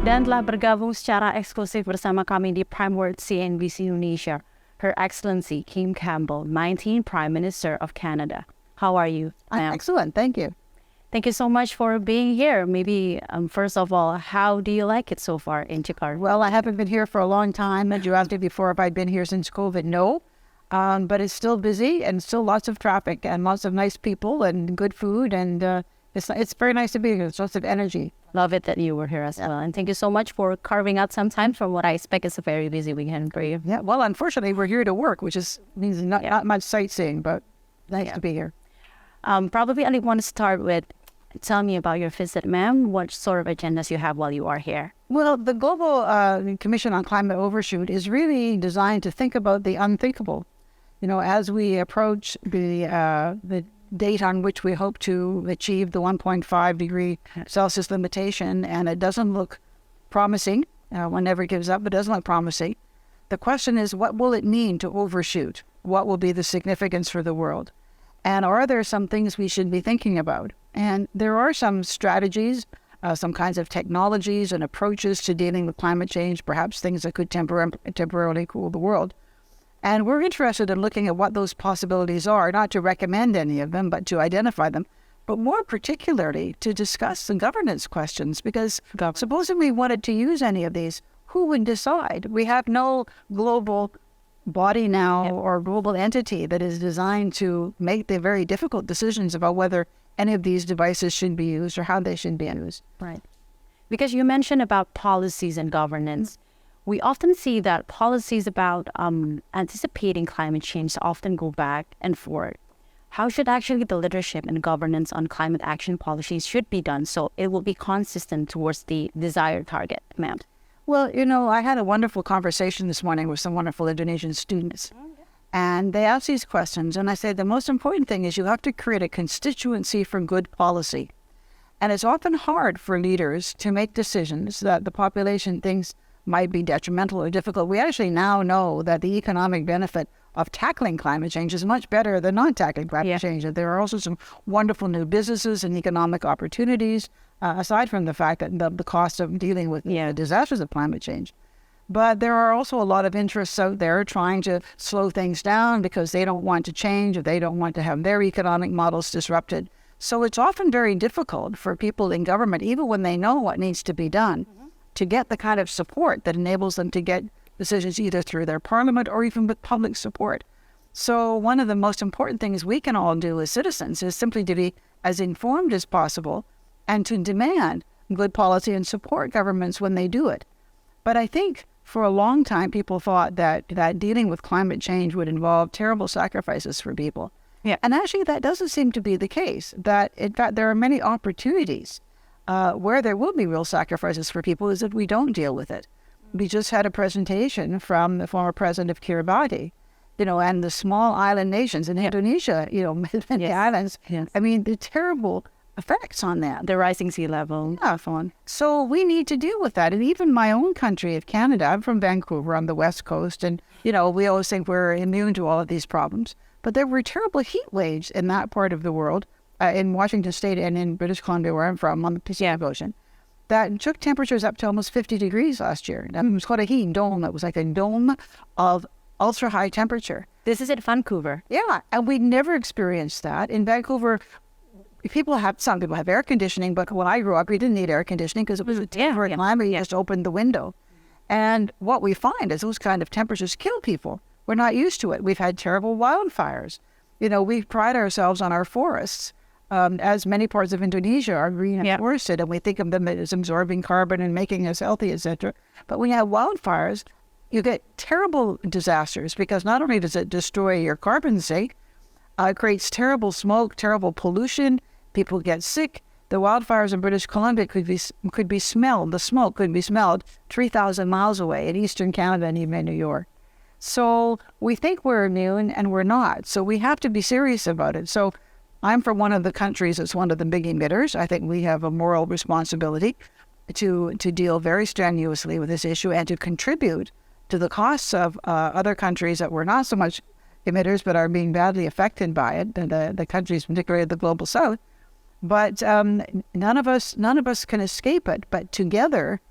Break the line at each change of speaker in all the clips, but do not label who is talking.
Dan telah bergabung secara eksklusif bersama kami di Prime Words CNBC Indonesia, Her Excellency Kim Campbell, 19th Prime Minister of Canada. How are you, ma'am?
Excellent, thank you.
Thank you so much for being here. Maybe first of all, how do you like it so far in Jakarta?
Well, I haven't been here for a long time. And you asked me before if I'd been here since COVID. No, but it's still busy and still lots of traffic and lots of nice people and good food. And it's very nice to be here. There's lots of energy.
Love it that you were here as well. And thank you so much for carving out some time from what I expect is a very busy weekend for you.
Yeah, well, unfortunately, we're here to work, which means not much sightseeing, but nice to be here.
Probably I want to start with, tell me about your visit, ma'am. What sort of agendas you have while you are here?
Well, the Global Commission on Climate Overshoot is really designed to think about the unthinkable. You know, as we approach the date on which we hope to achieve the 1.5 degree Celsius limitation, and it doesn't look promising. One never gives up, but it doesn't look promising. The question is, what will it mean to overshoot? What will be the significance for the world? And are there some things we should be thinking about? And there are some strategies, some kinds of technologies and approaches to dealing with climate change, perhaps things that could temporarily cool the world. And we're interested in looking at what those possibilities are, not to recommend any of them, but to identify them, but more particularly to discuss the governance questions, because supposing we wanted to use any of these, who would decide? We have no global body now or global entity that is designed to make the very difficult decisions about whether any of these devices should be used or how they should be used.
Right. Because you mentioned about policies and governance. We often see that policies about anticipating climate change often go back and forth. How should actually the leadership and governance on climate action policies should be done so it will be consistent towards the desired target, ma'am?
Well, you know, I had a wonderful conversation this morning with some wonderful Indonesian students. And they asked these questions, and I said, the most important thing is you have to create a constituency for good policy. And it's often hard for leaders to make decisions that the population thinks might be detrimental or difficult. We actually now know that the economic benefit of tackling climate change is much better than not tackling climate change. And there are also some wonderful new businesses and economic opportunities, aside from the fact that the cost of dealing with the disasters of climate change. But there are also a lot of interests out there trying to slow things down because they don't want to change or they don't want to have their economic models disrupted. So it's often very difficult for people in government, even when they know what needs to be done, to get the kind of support that enables them to get decisions either through their parliament or even with public support. So one of the most important things we can all do as citizens is simply to be as informed as possible and to demand good policy and support governments when they do it. But I think for a long time, people thought that dealing with climate change would involve terrible sacrifices for people. Yeah. And actually, that doesn't seem to be the case. That, in fact, there are many opportunities where there will be real sacrifices for people is if we don't deal with it. We just had a presentation from the former president of Kiribati, you know, and the small island nations in Indonesia, you know, many islands. Yes. I mean, the terrible effects on that.
The rising sea level.
Yeah, so we need to deal with that. And even my own country of Canada, I'm from Vancouver on the West Coast, and, you know, we always think we're immune to all of these problems. But there were terrible heat waves in that part of the world, in Washington State and in British Columbia, where I'm from, on the Pacific Ocean, that took temperatures up to almost 50 degrees last year. It was called a heat dome. It was like a dome of ultra-high temperature.
This is at Vancouver.
Yeah, and we never experienced that. In Vancouver, some people have air conditioning, but when I grew up, we didn't need air conditioning because it was a temperate climate. You just opened the window. And what we find is those kind of temperatures kill people. We're not used to it. We've had terrible wildfires. You know, we pride ourselves on our forests. As many parts of Indonesia are green and forested, and we think of them as absorbing carbon and making us healthy, etc. But when you have wildfires, you get terrible disasters because not only does it destroy your carbon sink, it creates terrible smoke, terrible pollution. People get sick. The wildfires in British Columbia could be smelled. The smoke could be smelled 3,000 miles away in eastern Canada and even in New York. So we think we're immune and we're not. So we have to be serious about it. So I'm from one of the countries that's one of the big emitters. I think we have a moral responsibility to deal very strenuously with this issue and to contribute to the costs of other countries that were not so much emitters but are being badly affected by it, the countries, particularly the global south. But none of us can escape it. But together,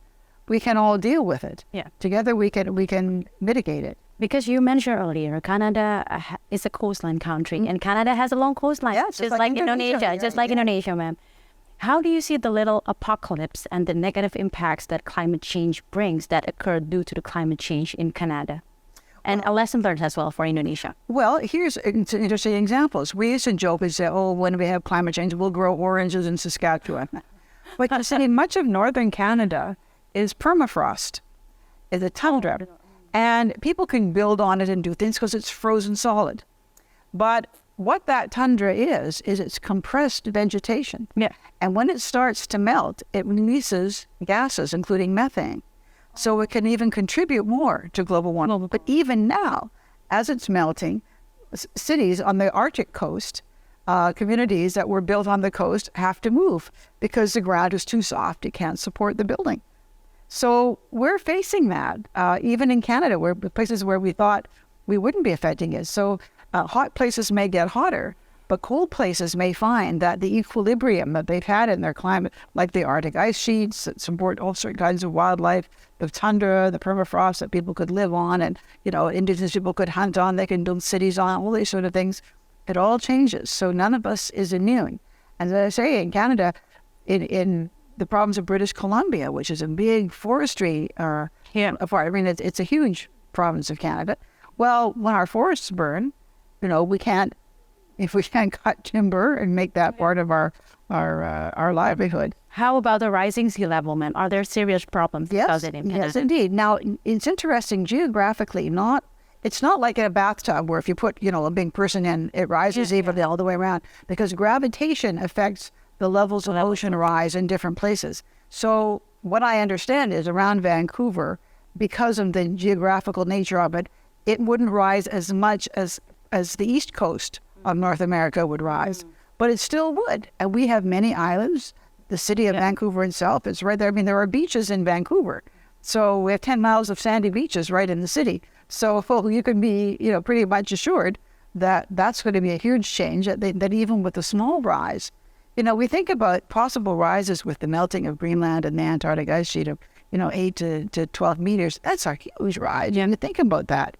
we can all deal with it.
Yeah.
Together we can mitigate it.
Because you mentioned earlier, Canada is a coastline country, and Canada has a long coastline,
Yes,
just like Indonesia, just like
yeah.
Indonesia, ma'am. How do you see the little apocalypse and the negative impacts that climate change brings that occur due to the climate change in Canada? And a lesson learned as well for Indonesia.
Well, here's interesting examples. We used to joke and say, oh, when we have climate change, we'll grow oranges in Saskatchewan. But you see, much of northern Canada is permafrost, is a tundra. And people can build on it and do things because it's frozen solid. But what that tundra is it's compressed vegetation.
Yeah.
And when it starts to melt, it releases gases, including methane. So it can even contribute more to global warming. But even now, as it's melting, cities on the Arctic coast, communities that were built on the coast have to move because the ground is too soft. It can't support the building. So we're facing that, even in Canada, where places where we thought we wouldn't be affecting it. So hot places may get hotter, but cold places may find that the equilibrium that they've had in their climate, like the Arctic ice sheets that support all certain kinds of wildlife, the tundra, the permafrost that people could live on, and indigenous people could hunt on, they can build cities on, all these sort of things. It all changes. So none of us is immune. And as I say, in Canada, in the province of British Columbia, which is a big forestry part. I mean, it's a huge province of Canada. Well, when our forests burn, we can't, if we can't cut timber and make that part of our livelihood.
How about the rising sea level, ma'am? Are there serious problems because of it in Canada?
Yes, indeed. Now, it's interesting geographically. It's not like in a bathtub where if you put a big person in, it rises evenly all the way around, because gravitation affects the levels of ocean rise in different places. So what I understand is around Vancouver, because of the geographical nature of it, it wouldn't rise as much as the east coast of North America would rise, but it still would. And we have many islands. The city of Vancouver itself is right there. I mean, there are beaches in Vancouver. So we have 10 miles of sandy beaches right in the city. So you can be, pretty much assured that that's going to be a huge change, that even with a small rise, we think about possible rises with the melting of Greenland and the Antarctic ice sheet of, 8 to 12 meters. That's a huge rise. You think about that.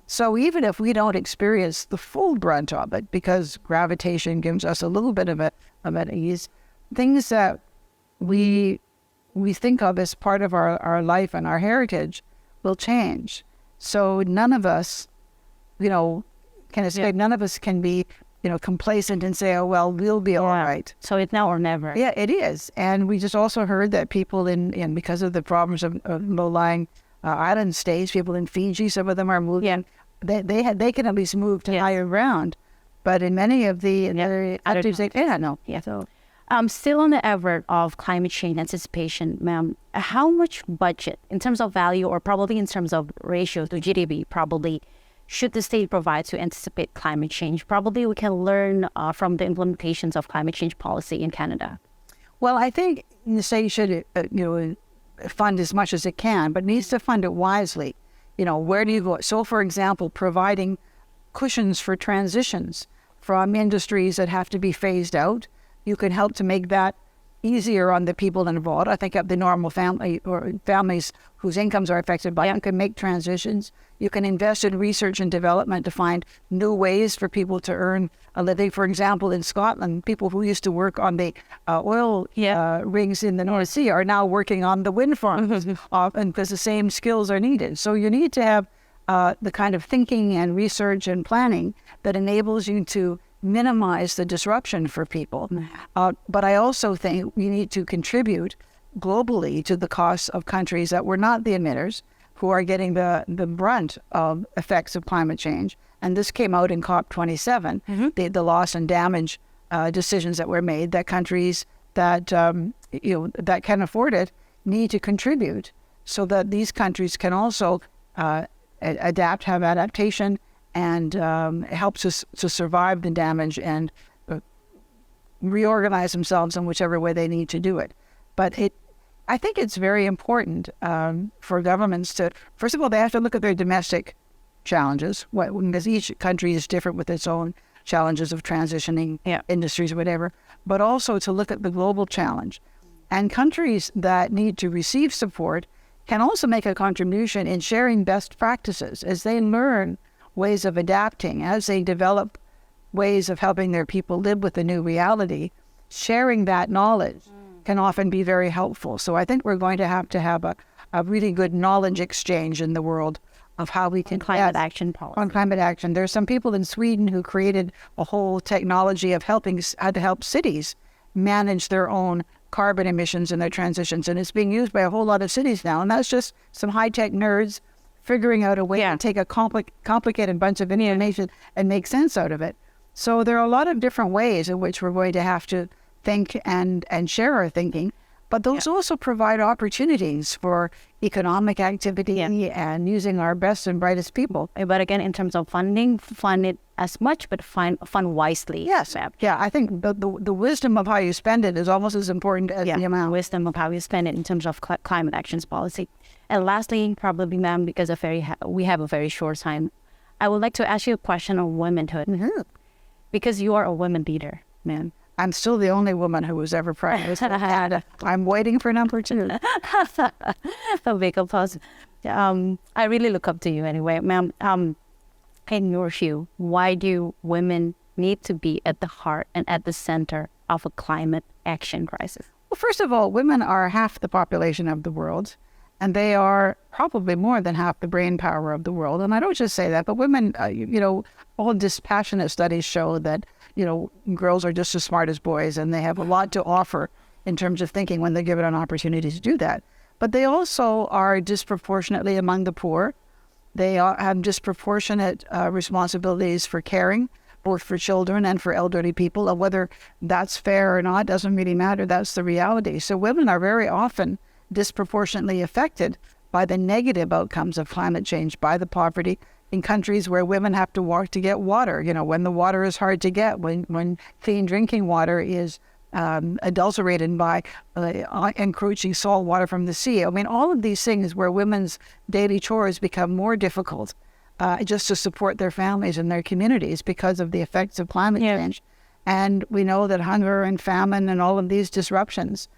So even if we don't experience the full brunt of it, because gravitation gives us a little bit of an ease, things that we think of as part of our life and our heritage will change. So none of us, can escape. None of us can be, complacent and say, oh, well, we'll be all right.
So it's now or never.
Yeah, it is. And we just also heard that people in because of the problems of low-lying island states, people in Fiji, some of them are moving.
Yeah.
They can at least move to higher ground. But in many of the
So still on the effort of climate change anticipation, ma'am, how much budget in terms of value or probably in terms of ratio to GDP probably should the state provide to anticipate climate change? Probably we can learn from the implementations of climate change policy in Canada.
Well, I think the state should fund as much as it can, but needs to fund it wisely. Where do you go? So, for example, providing cushions for transitions from industries that have to be phased out. You can help to make that easier on the people involved. I think of the normal family or families whose incomes are affected by it. You can make transitions. You can invest in research and development to find new ways for people to earn a living. For example, in Scotland, people who used to work on the oil rigs in the North Sea are now working on the wind farms, and because the same skills are needed. So you need to have the kind of thinking and research and planning that enables you to minimize the disruption for people. But I also think we need to contribute globally to the costs of countries that were not the emitters, who are getting the brunt of effects of climate change. And this came out in COP27, the loss and damage decisions that were made, that countries that that can afford it need to contribute, so that these countries can also have adaptation and help to survive the damage and reorganize themselves in whichever way they need to do it. But I think it's very important for governments to, first of all, they have to look at their domestic challenges, because each country is different with its own challenges of transitioning industries or whatever, but also to look at the global challenge. And countries that need to receive support can also make a contribution in sharing best practices as they learn ways of adapting, as they develop ways of helping their people live with the new reality. Sharing that knowledge can often be very helpful. So I think we're going to have a really good knowledge exchange in the world of how we can
climate action policy.
On climate action. There's some people in Sweden who created a whole technology of how to help cities manage their own carbon emissions and their transitions. And it's being used by a whole lot of cities now. And that's just some high-tech nerds figuring out a way to take a complicated bunch of information and make sense out of it. So there are a lot of different ways in which we're going to have to think and share our thinking. But those also provide opportunities for economic activity and using our best and brightest people.
But again, in terms of funding, fund it as much, but fund wisely.
Yes. Yeah, I think the wisdom of how you spend it is almost as important as the amount.
Wisdom of how you spend it in terms of climate actions policy. And lastly, probably, ma'am, because we have a very short time, I would like to ask you a question on womanhood.
Mm-hmm.
Because you are a woman leader, ma'am.
I'm still the only woman who was ever Prime Minister of Canada. I'm waiting for number 2.
A big applause. I really look up to you anyway, ma'am. In your view, why do women need to be at the heart and at the center of a climate action crisis?
Well, first of all, women are half the population of the world, and they are probably more than half the brain power of the world. And I don't just say that, but women, all dispassionate studies show that girls are just as smart as boys, and they have a lot to offer in terms of thinking when they're given an opportunity to do that. But they also are disproportionately among the poor. They have disproportionate responsibilities for caring, both for children and for elderly people. And whether that's fair or not doesn't really matter. That's the reality. So women are very often disproportionately affected by the negative outcomes of climate change, by the poverty, in countries where women have to walk to get water, when the water is hard to get, when clean drinking water is adulterated by encroaching salt water from the sea. I mean, all of these things where women's daily chores become more difficult just to support their families and their communities because of the effects of climate change. And we know that hunger and famine and all of these disruptions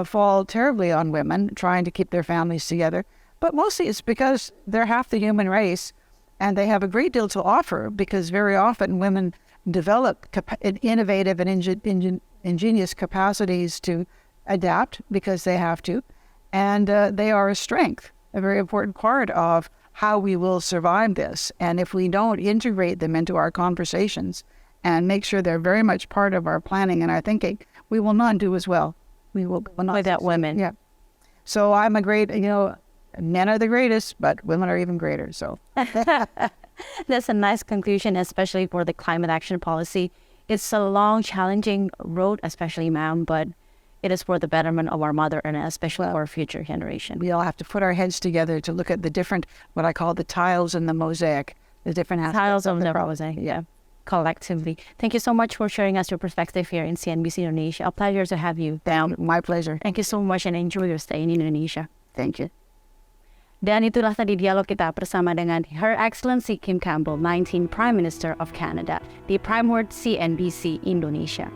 fall terribly on women trying to keep their families together. But mostly it's because they're half the human race. And they have a great deal to offer because very often women develop innovative and ingenious capacities to adapt because they have to. And they are a strength, a very important part of how we will survive this. And if we don't integrate them into our conversations and make sure they're very much part of our planning and our thinking, we will not do as well. We will not
without women.
Yeah. So I'm a great, men are the greatest, but women are even greater. So
that's a nice conclusion, especially for the climate action policy. It's a long, challenging road, especially, ma'am, but it is for the betterment of our mother and especially our future generation.
We all have to put our heads together to look at the different, what I call the tiles in the mosaic, the different
tiles of the mosaic. Yeah, collectively. Thank you so much for sharing us your perspective here in CNBC Indonesia. A pleasure to have you.
My pleasure.
Thank you so much and enjoy your stay in Indonesia.
Thank you.
Dan itulah tadi dialog kita bersama dengan Her Excellency Kim Campbell, 19th Prime Minister of Canada, di Prime Words CNBC Indonesia.